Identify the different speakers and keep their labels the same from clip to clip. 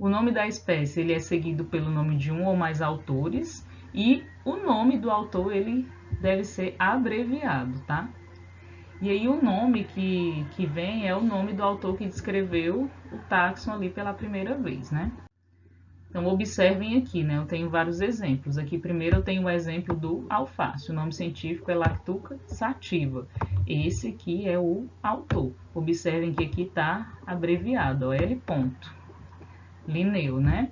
Speaker 1: O nome da espécie ele é seguido pelo nome de um ou mais autores e o nome do autor ele deve ser abreviado, tá? E aí o nome que vem é o nome do autor que descreveu o táxon ali pela primeira vez, né? Então observem aqui, né? Eu tenho vários exemplos. Aqui primeiro eu tenho o exemplo do alface. O nome científico é Lactuca sativa. Esse aqui é o autor. Observem que aqui está abreviado, ó, L. Linneu, né?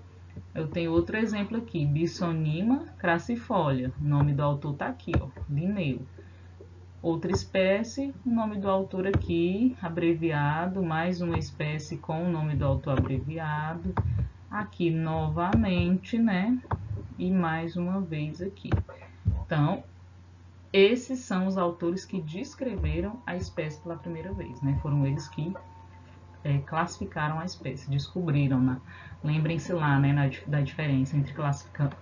Speaker 1: Eu tenho outro exemplo aqui, Bisonima crassifolia. O nome do autor está aqui, ó, Linneu. Outra espécie, o nome do autor aqui, abreviado, mais uma espécie com o nome do autor abreviado. Aqui novamente, né? E mais uma vez aqui. Então, esses são os autores que descreveram a espécie pela primeira vez, né? Foram eles que classificaram a espécie, descobriram, né? Lembrem-se lá, né, da diferença entre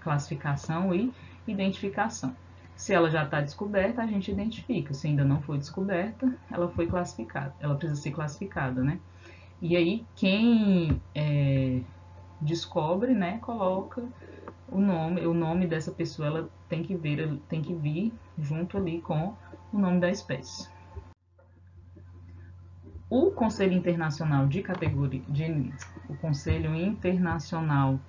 Speaker 1: classificação e identificação. Se ela já está descoberta, a gente identifica. Se ainda não foi descoberta, ela foi classificada. Ela precisa ser classificada, né? E aí, quem descobre, né, coloca o nome dessa pessoa, ela tem que vir junto ali com o nome da espécie. O Conselho Internacional o Conselho Internacional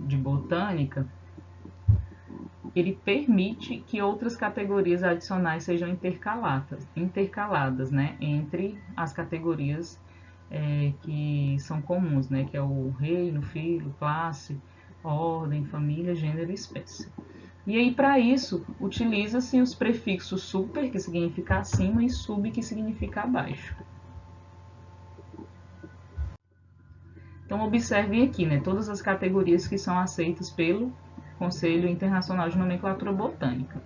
Speaker 1: de Botânica, ele permite que outras categorias adicionais sejam intercaladas, né, entre as categorias que são comuns, né, que é o reino, filo, classe, ordem, família, gênero e espécie. E aí, para isso, utiliza-se os prefixos super, que significa acima, e sub, que significa abaixo. Então, observem aqui, né, todas as categorias que são aceitas pelo Conselho Internacional de Nomenclatura Botânica.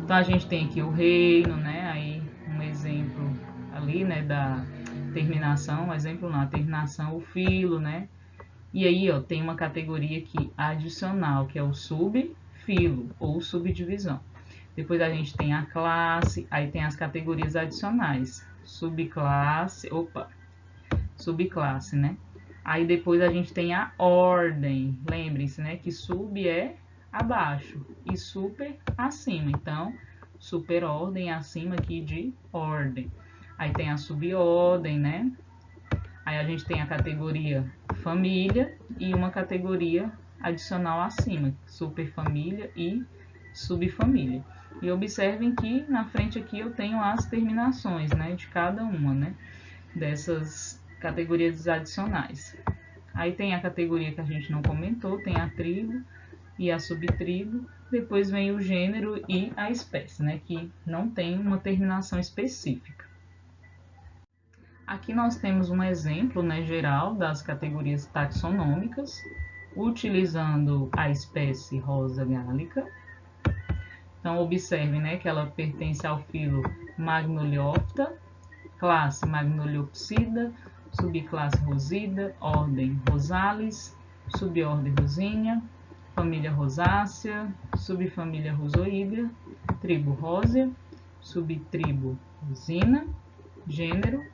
Speaker 1: Então, a gente tem aqui o reino, né, aí um exemplo ali, né, da terminação, exemplo na terminação, o filo, né, e aí, ó, tem uma categoria aqui adicional, que é o subfilo ou subdivisão. Depois a gente tem a classe, aí tem as categorias adicionais, subclasse, né? Aí depois a gente tem a ordem, lembrem-se, né, que sub é abaixo e super acima, então superordem acima aqui de ordem. Aí tem a subordem, né? Aí a gente tem a categoria família e uma categoria adicional acima, superfamília e subfamília. E observem que na frente aqui eu tenho as terminações, né, de cada uma, né, dessas categorias adicionais. Aí tem a categoria que a gente não comentou, tem a tribo e a subtribo. Depois vem o gênero e a espécie, né, que não tem uma terminação específica. Aqui nós temos um exemplo, né, geral das categorias taxonômicas, utilizando a espécie Rosa gallica. Então, observe, né, que ela pertence ao filo Magnoliopta, classe Magnoliopsida, subclasse Rosida, ordem Rosales, subordem Rosinha, família Rosácea, subfamília Rosoídea, tribo Rósea, subtribo Rosina, gênero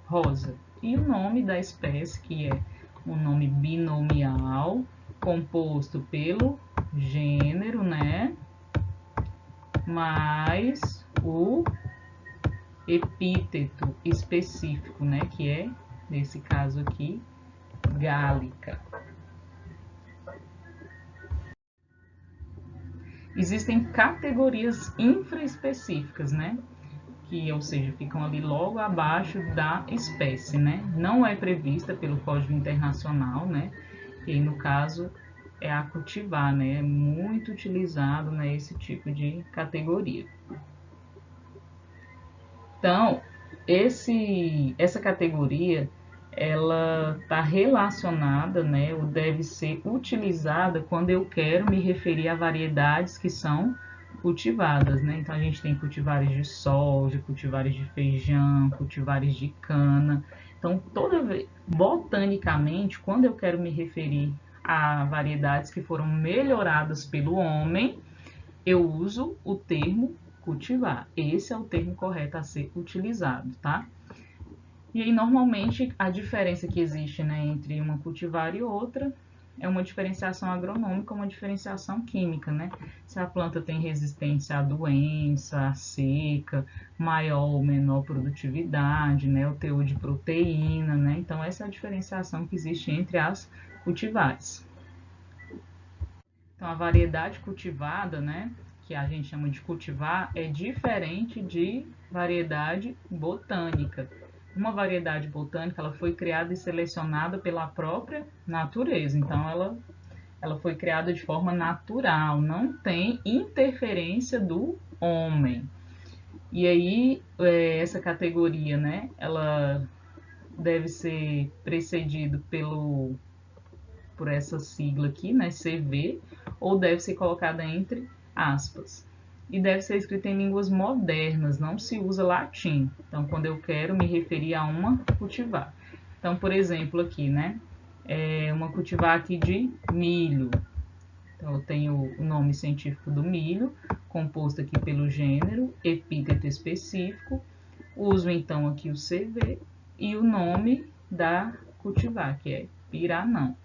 Speaker 1: Rosa. E o nome da espécie, que é um nome binomial, composto pelo gênero, né, mais o epíteto específico, né, que é, nesse caso aqui, gálica. Existem categorias infraespecíficas, né, que, ou seja, ficam ali logo abaixo da espécie, né? Não é prevista pelo Código Internacional, né? E no caso é a cultivar, né? É muito utilizado, né, esse tipo de categoria. Então, essa categoria ela está relacionada, né, ou deve ser utilizada quando eu quero me referir a variedades que são cultivadas, né? Então a gente tem cultivares de soja, cultivares de feijão, cultivares de cana. Então, botanicamente, quando eu quero me referir a variedades que foram melhoradas pelo homem, eu uso o termo cultivar. Esse é o termo correto a ser utilizado, tá? E aí, normalmente, a diferença que existe, né, entre uma cultivar e outra é uma diferenciação agronômica, uma diferenciação química, né? Se a planta tem resistência à doença, à seca, maior ou menor produtividade, né? O teor de proteína, né? Então, essa é a diferenciação que existe entre as cultivares. Então, a variedade cultivada, né, que a gente chama de cultivar, é diferente de variedade botânica. Uma variedade botânica, ela foi criada e selecionada pela própria natureza. Então, ela foi criada de forma natural, não tem interferência do homem. E aí, essa categoria, né, ela deve ser precedido por essa sigla aqui, né, CV, ou deve ser colocada entre aspas. E deve ser escrita em línguas modernas, não se usa latim. Então, quando eu quero me referir a uma cultivar. Então, por exemplo, aqui, né, uma cultivar aqui de milho. Então, eu tenho o nome científico do milho, composto aqui pelo gênero, epíteto específico. Uso, então, aqui o CV e o nome da cultivar, que é piranão.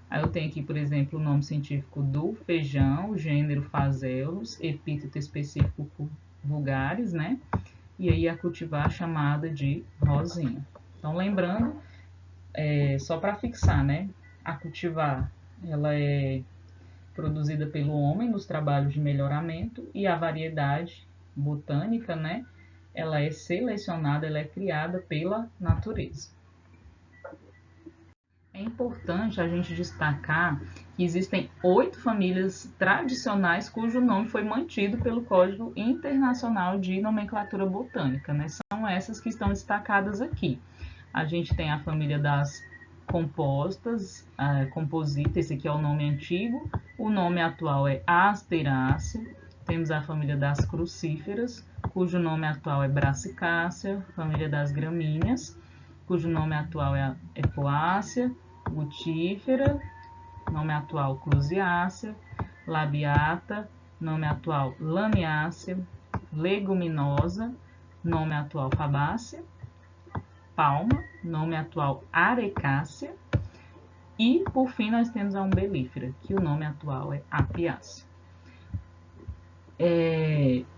Speaker 1: Aí eu tenho aqui, por exemplo, o nome científico do feijão, o gênero Phaseolus, epíteto específico vulgaris, né? E aí a cultivar chamada de rosinha. Então, lembrando, só para fixar, né? A cultivar, ela é produzida pelo homem nos trabalhos de melhoramento e a variedade botânica, né? Ela é selecionada, ela é criada pela natureza. É importante a gente destacar que existem 8 famílias tradicionais cujo nome foi mantido pelo Código Internacional de Nomenclatura Botânica, né? São essas que estão destacadas aqui. A gente tem a família das compostas, composita, esse aqui é o nome antigo, o nome atual é Asterácea. Temos a família das crucíferas, cujo nome atual é Brassicácea, família das gramíneas, cujo nome atual é Epoácea, Gutífera, nome atual Clusiácea, Labiata, nome atual Lamiácea, Leguminosa, nome atual Fabácea, Palma, nome atual Arecácea, e por fim nós temos a umbelífera, que o nome atual é Apiácea.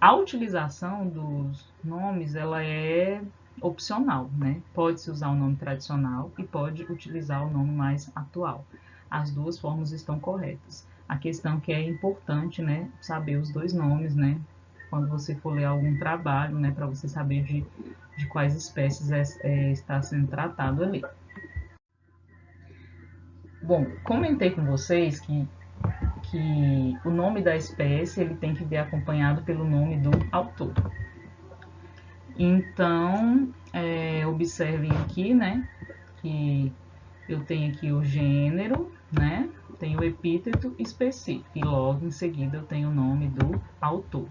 Speaker 1: A utilização dos nomes ela é opcional, né? Pode-se usar o nome tradicional e pode utilizar o nome mais atual. As duas formas estão corretas. A questão que é importante, né, saber os dois nomes, né, quando você for ler algum trabalho, né, para você saber de quais espécies está sendo tratado ali. Bom, comentei com vocês que o nome da espécie ele tem que vir acompanhado pelo nome do autor. Então, observem aqui, né, que eu tenho aqui o gênero, né, tenho o epíteto específico e logo em seguida eu tenho o nome do autor.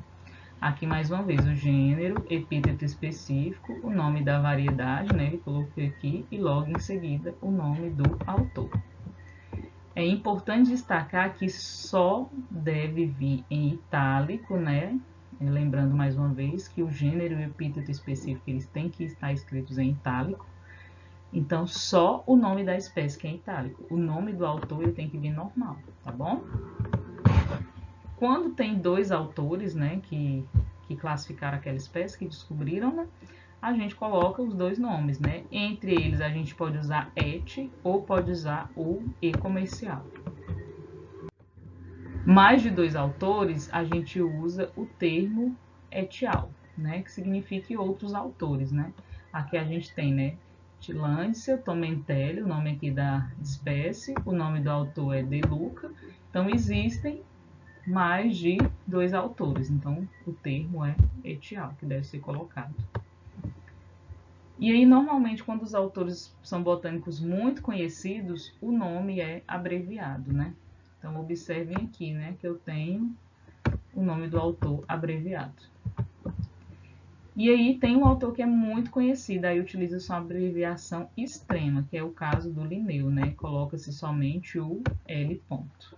Speaker 1: Aqui mais uma vez o gênero, epíteto específico, o nome da variedade, né, ele colocou aqui e logo em seguida o nome do autor. É importante destacar que só deve vir em itálico, né? Lembrando mais uma vez que o gênero e o epíteto específico eles têm que estar escritos em itálico. Então, só o nome da espécie que é itálico. O nome do autor ele tem que vir normal, tá bom? Quando tem dois autores, né, que classificaram aquela espécie, que descobriram, né, a gente coloca os dois nomes, né? Entre eles a gente pode usar et ou pode usar o e comercial. Mais de dois autores, a gente usa o termo etial, né? Que significa outros autores, né? Aqui a gente tem, né? Tillandsia, Tomentelli, o nome aqui da espécie, o nome do autor é De Luca. Então, existem mais de dois autores, então o termo é etial, que deve ser colocado. E aí, normalmente, quando os autores são botânicos muito conhecidos, o nome é abreviado, né? Então, observem aqui, né, que eu tenho o nome do autor abreviado. E aí, tem um autor que é muito conhecido, aí utiliza sua abreviação extrema, que é o caso do Linneu, né? Coloca-se somente o L ponto.